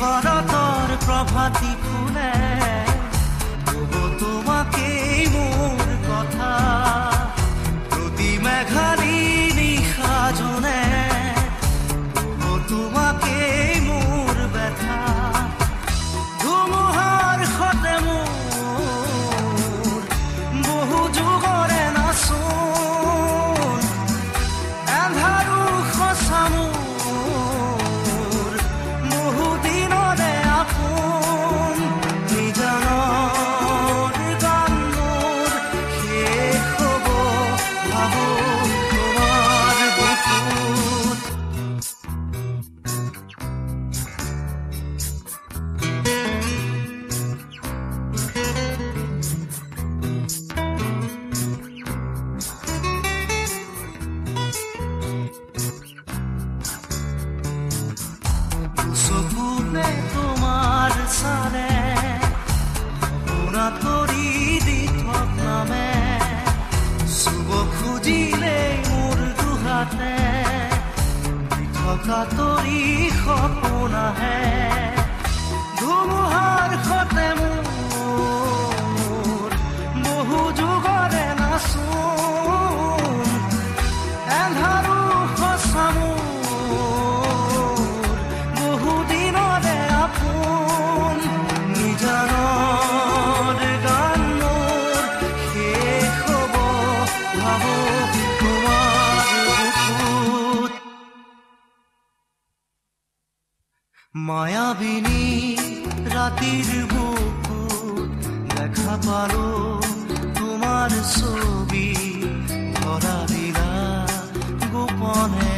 শৰতৰ প্ৰভাতী ফুলে কব তোমাকেই মোৰ কথা প্ৰতি মেঘালী নিশা জনে কব তোমাকেই মোৰ ব্যথা ধুমুহাৰ সতে মোৰ বহু যুগৰে নাচোন এন্ধাৰো সঁচা মোৰ বহু দিনৰে আপোন নিজানৰ গান মোৰ শেষ হ'ব ভাবো তোমাৰ বুকুত চকুতে তোমাৰ চালে পুৰা তৰি দি থক নামে চুব খুজিলে মোৰ দুহাতে থকা তৰি সপোন আহে ধুমুহাৰ সতে মোৰ বহু যুগৰে নাচোন এন্ধাৰো সঁচা মোৰ বহু দিনৰে আপোন নিজানৰ গান মোৰ শেষ হ'ব ভাবো তোমাৰ বুকুত মায়াবিনী ৰাতিৰ বুকুত দেখা পালো তোমাৰ ছবি ধৰা দিলা গোপনে